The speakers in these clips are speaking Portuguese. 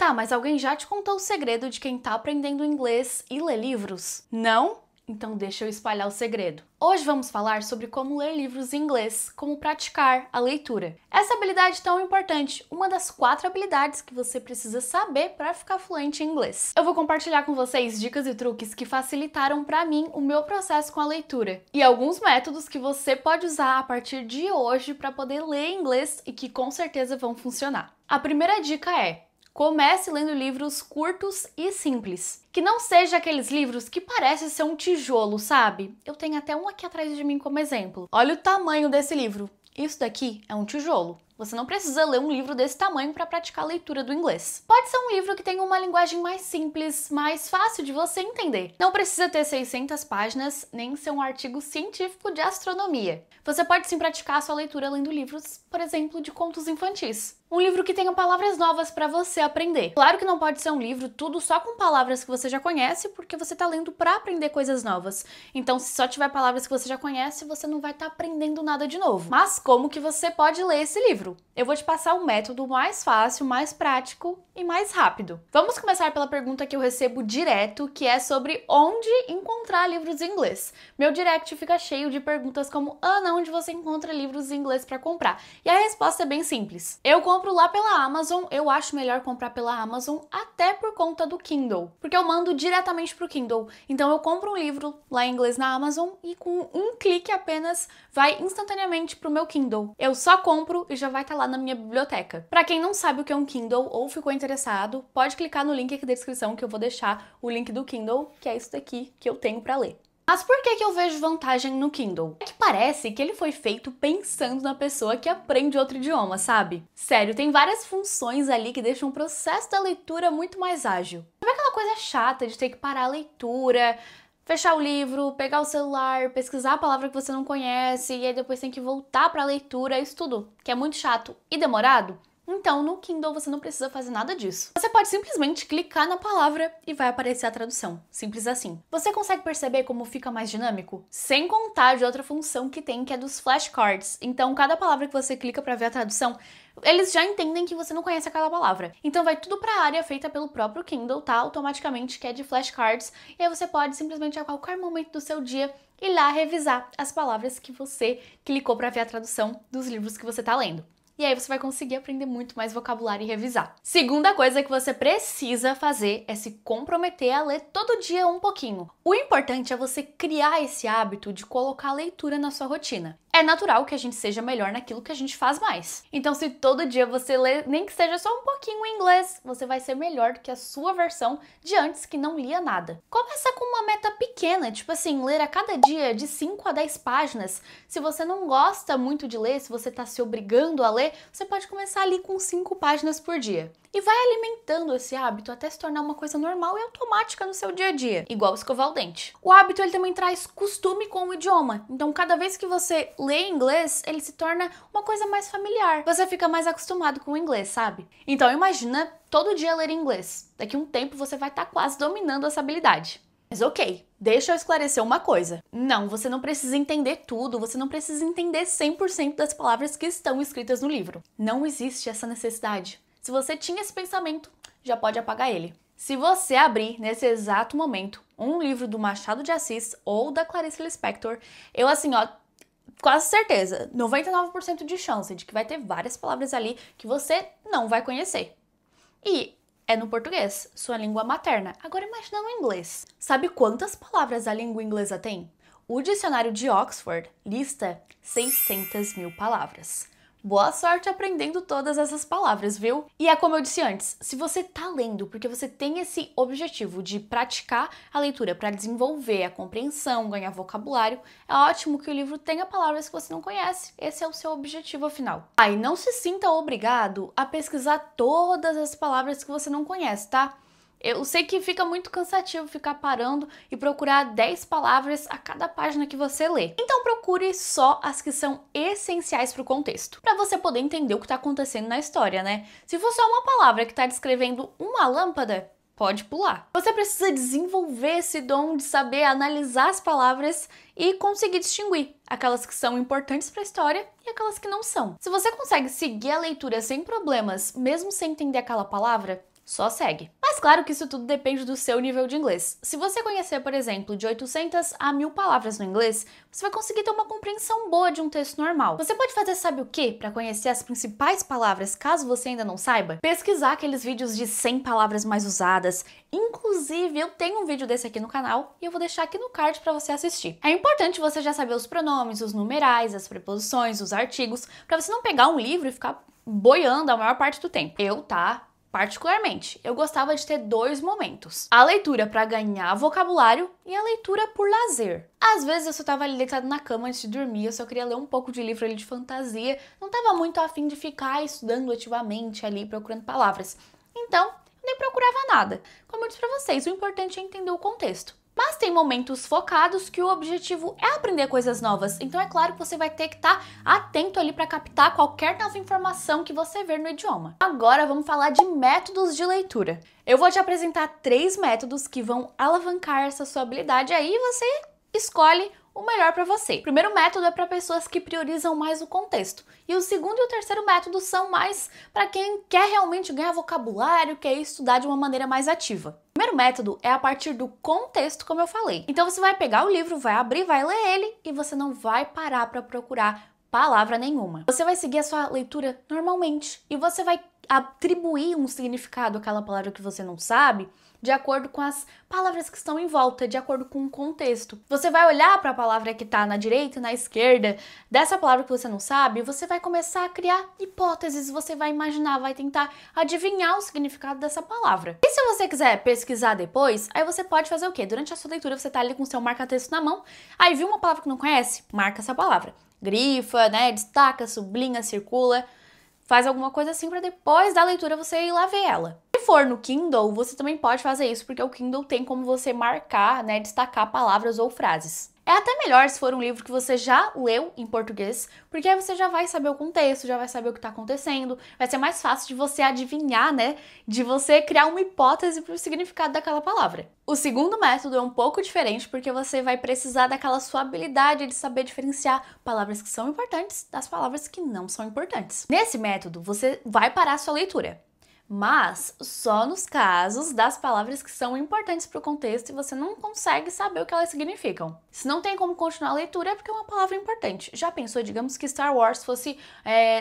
Tá, mas alguém já te contou o segredo de quem tá aprendendo inglês e lê livros? Não? Então deixa eu espalhar o segredo. Hoje vamos falar sobre como ler livros em inglês, como praticar a leitura. Essa habilidade tão importante, uma das 4 habilidades que você precisa saber para ficar fluente em inglês. Eu vou compartilhar com vocês dicas e truques que facilitaram para mim o meu processo com a leitura e alguns métodos que você pode usar a partir de hoje para poder ler inglês e que com certeza vão funcionar. A primeira dica é: comece lendo livros curtos e simples. Que não seja aqueles livros que parecem ser um tijolo, sabe? Eu tenho até um aqui atrás de mim como exemplo. Olha o tamanho desse livro. Isso daqui é um tijolo. Você não precisa ler um livro desse tamanho para praticar a leitura do inglês. Pode ser um livro que tenha uma linguagem mais simples, mais fácil de você entender. Não precisa ter 600 páginas, nem ser um artigo científico de astronomia. Você pode sim praticar a sua leitura lendo livros, por exemplo, de contos infantis. Um livro que tenha palavras novas para você aprender. Claro que não pode ser um livro tudo só com palavras que você já conhece, porque você está lendo para aprender coisas novas. Então, se só tiver palavras que você já conhece, você não vai estar aprendendo nada de novo. Mas como que você pode ler esse livro? Eu vou te passar um método mais fácil, mais prático e mais rápido. Vamos começar pela pergunta que eu recebo direto, que é sobre onde encontrar livros em inglês. Meu direct fica cheio de perguntas como: Ana, onde você encontra livros em inglês para comprar? E a resposta é bem simples. Eu compro lá pela Amazon, eu acho melhor comprar pela Amazon até por conta do Kindle, porque eu mando diretamente pro Kindle. Então eu compro um livro lá em inglês na Amazon e com um clique apenas vai instantaneamente pro meu Kindle. Eu só compro e já vai estar lá na minha biblioteca. Para quem não sabe o que é um Kindle ou ficou interessado, pode clicar no link aqui da descrição que eu vou deixar o link do Kindle, que é isso daqui que eu tenho para ler. Mas por que eu vejo vantagem no Kindle? É que parece que ele foi feito pensando na pessoa que aprende outro idioma, sabe? Sério, tem várias funções ali que deixam o processo da leitura muito mais ágil. Sabe aquela coisa chata de ter que parar a leitura, fechar o livro, pegar o celular, pesquisar a palavra que você não conhece e aí depois tem que voltar para a leitura, isso tudo, que é muito chato e demorado? Então, no Kindle você não precisa fazer nada disso. Você pode simplesmente clicar na palavra e vai aparecer a tradução. Simples assim. Você consegue perceber como fica mais dinâmico? Sem contar de outra função que tem, que é dos flashcards. Então, cada palavra que você clica para ver a tradução, eles já entendem que você não conhece aquela palavra. Então, vai tudo para a área feita pelo próprio Kindle, tá? Automaticamente, que é de flashcards. E aí você pode simplesmente a qualquer momento do seu dia ir lá revisar as palavras que você clicou para ver a tradução dos livros que você tá lendo. E aí você vai conseguir aprender muito mais vocabulário e revisar. Segunda coisa que você precisa fazer é se comprometer a ler todo dia um pouquinho. O importante é você criar esse hábito de colocar a leitura na sua rotina. É natural que a gente seja melhor naquilo que a gente faz mais. Então, se todo dia você lê, nem que seja só um pouquinho em inglês, você vai ser melhor do que a sua versão de antes que não lia nada. Começa com uma meta pequena, tipo assim, ler a cada dia de 5 a 10 páginas. Se você não gosta muito de ler, se você está se obrigando a ler, você pode começar ali com 5 páginas por dia. E vai alimentando esse hábito até se tornar uma coisa normal e automática no seu dia a dia, igual escovar o dente. O hábito ele também traz costume com o idioma. Então, cada vez que você lê inglês, ele se torna uma coisa mais familiar. Você fica mais acostumado com o inglês, sabe? Então, imagina todo dia ler inglês. Daqui a um tempo você vai estar quase dominando essa habilidade. Mas ok, deixa eu esclarecer uma coisa. Não, você não precisa entender tudo, você não precisa entender 100% das palavras que estão escritas no livro. Não existe essa necessidade. Se você tinha esse pensamento, já pode apagar ele. Se você abrir, nesse exato momento, um livro do Machado de Assis ou da Clarice Lispector, eu assim, ó, quase certeza, 99% de chance de que vai ter várias palavras ali que você não vai conhecer. E é no português, sua língua materna. Agora imagina no inglês. Sabe quantas palavras a língua inglesa tem? O dicionário de Oxford lista 600 mil palavras. Boa sorte aprendendo todas essas palavras, viu? E é como eu disse antes, se você tá lendo porque você tem esse objetivo de praticar a leitura para desenvolver a compreensão, ganhar vocabulário, é ótimo que o livro tenha palavras que você não conhece. Esse é o seu objetivo afinal. Aí não se sinta obrigado a pesquisar todas as palavras que você não conhece, tá? Eu sei que fica muito cansativo ficar parando e procurar 10 palavras a cada página que você lê. Então procure só as que são essenciais para o contexto, para você poder entender o que está acontecendo na história, né? Se for só uma palavra que está descrevendo uma lâmpada, pode pular. Você precisa desenvolver esse dom de saber analisar as palavras e conseguir distinguir aquelas que são importantes para a história e aquelas que não são. Se você consegue seguir a leitura sem problemas, mesmo sem entender aquela palavra, Só segue. Mas claro que isso tudo depende do seu nível de inglês. Se você conhecer, por exemplo, de 800 a 1000 palavras no inglês, você vai conseguir ter uma compreensão boa de um texto normal. Você pode fazer sabe o quê para conhecer as principais palavras, caso você ainda não saiba? Pesquisar aqueles vídeos de 100 palavras mais usadas. Inclusive, eu tenho um vídeo desse aqui no canal e eu vou deixar aqui no card para você assistir. É importante você já saber os pronomes, os numerais, as preposições, os artigos, para você não pegar um livro e ficar boiando a maior parte do tempo. Particularmente, eu gostava de ter dois momentos. A leitura para ganhar vocabulário e a leitura por lazer. Às vezes eu só tava ali deitado na cama antes de dormir, eu só queria ler um pouco de livro ali de fantasia, não tava muito afim de ficar estudando ativamente ali, procurando palavras. Então, eu nem procurava nada. Como eu disse pra vocês, o importante é entender o contexto. Mas tem momentos focados que o objetivo é aprender coisas novas, então é claro que você vai ter que estar atento ali para captar qualquer nova informação que você ver no idioma. Agora vamos falar de métodos de leitura. Eu vou te apresentar 3 métodos que vão alavancar essa sua habilidade, aí você escolhe o melhor para você. O primeiro método é para pessoas que priorizam mais o contexto. E o segundo e o terceiro método são mais para quem quer realmente ganhar vocabulário, quer estudar de uma maneira mais ativa. O primeiro método é a partir do contexto, como eu falei. Então você vai pegar o livro, vai abrir, vai ler ele e você não vai parar para procurar palavra nenhuma. Você vai seguir a sua leitura normalmente e você vai atribuir um significado àquela palavra que você não sabe de acordo com as palavras que estão em volta, de acordo com o contexto. Você vai olhar para a palavra que está na direita e na esquerda dessa palavra que você não sabe, e você vai começar a criar hipóteses, você vai imaginar, vai tentar adivinhar o significado dessa palavra. E se você quiser pesquisar depois, aí você pode fazer o quê? Durante a sua leitura você tá ali com o seu marca-texto na mão, aí viu uma palavra que não conhece? Marca essa palavra. Grifa, né? Destaca, sublinha, circula. Faz alguma coisa assim para depois da leitura você ir lá ver ela. Se for no Kindle, você também pode fazer isso, porque o Kindle tem como você marcar, né, destacar palavras ou frases. É até melhor se for um livro que você já leu em português, porque aí você já vai saber o contexto, já vai saber o que está acontecendo, vai ser mais fácil de você adivinhar, né, de você criar uma hipótese para o significado daquela palavra. O segundo método é um pouco diferente, porque você vai precisar daquela sua habilidade de saber diferenciar palavras que são importantes das palavras que não são importantes. Nesse método, você vai parar a sua leitura, mas só nos casos das palavras que são importantes para o contexto e você não consegue saber o que elas significam. Se não tem como continuar a leitura é porque é uma palavra importante. Já pensou, digamos que Star Wars fosse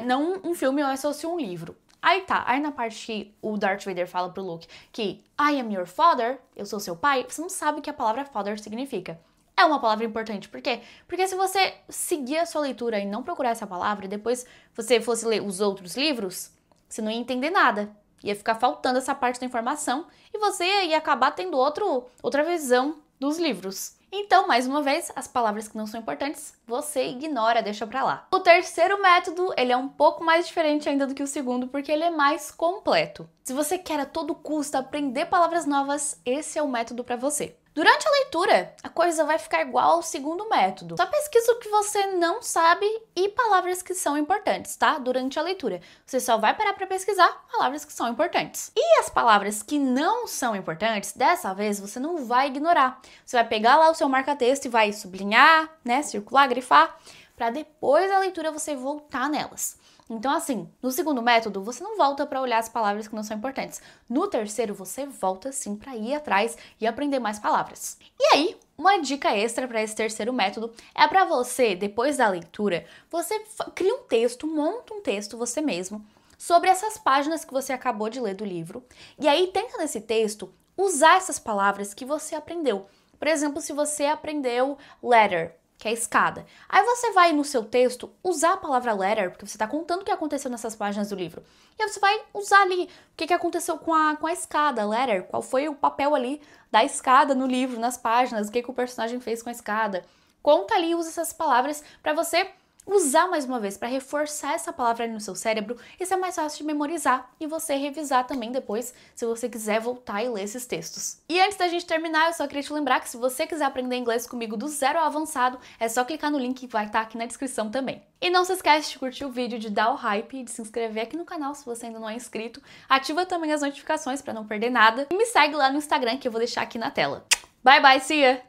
não um filme, mas fosse um livro. Aí na parte que o Darth Vader fala pro Luke que I am your father, eu sou seu pai, você não sabe o que a palavra father significa. É uma palavra importante, por quê? Porque se você seguir a sua leitura e não procurar essa palavra e depois você fosse ler os outros livros, você não ia entender nada. Ia ficar faltando essa parte da informação e você ia acabar tendo outra visão dos livros. Então, mais uma vez, as palavras que não são importantes, você ignora, deixa pra lá. O terceiro método, ele é um pouco mais diferente ainda do que o segundo, porque ele é mais completo. Se você quer a todo custo aprender palavras novas, esse é o método pra você. Durante a leitura, a coisa vai ficar igual ao segundo método. Só pesquisa o que você não sabe e palavras que são importantes, tá? Durante a leitura. Você só vai parar para pesquisar palavras que são importantes. E as palavras que não são importantes, dessa vez você não vai ignorar. Você vai pegar lá o seu marca-texto e vai sublinhar, né? Circular, grifar, para depois da leitura você voltar nelas. Então, assim, no segundo método, você não volta para olhar as palavras que não são importantes. No terceiro, você volta sim para ir atrás e aprender mais palavras. E aí, uma dica extra para esse terceiro método é para você, depois da leitura, você cria um texto, monta um texto você mesmo sobre essas páginas que você acabou de ler do livro. E aí, tenta nesse texto usar essas palavras que você aprendeu. Por exemplo, se você aprendeu ladder, que é escada. Aí você vai no seu texto usar a palavra letter, porque você está contando o que aconteceu nessas páginas do livro. E aí você vai usar ali o que aconteceu com a escada, letter, qual foi o papel ali da escada no livro, nas páginas, o que o personagem fez com a escada. Conta ali, usa essas palavras para você usar mais uma vez, para reforçar essa palavra ali no seu cérebro. Isso é mais fácil de memorizar e você revisar também depois, se você quiser voltar e ler esses textos. E antes da gente terminar, eu só queria te lembrar que se você quiser aprender inglês comigo do zero ao avançado, é só clicar no link que vai estar aqui na descrição também. E não se esquece de curtir o vídeo, de dar o hype e de se inscrever aqui no canal se você ainda não é inscrito. Ativa também as notificações para não perder nada. E me segue lá no Instagram que eu vou deixar aqui na tela. Bye bye, see ya!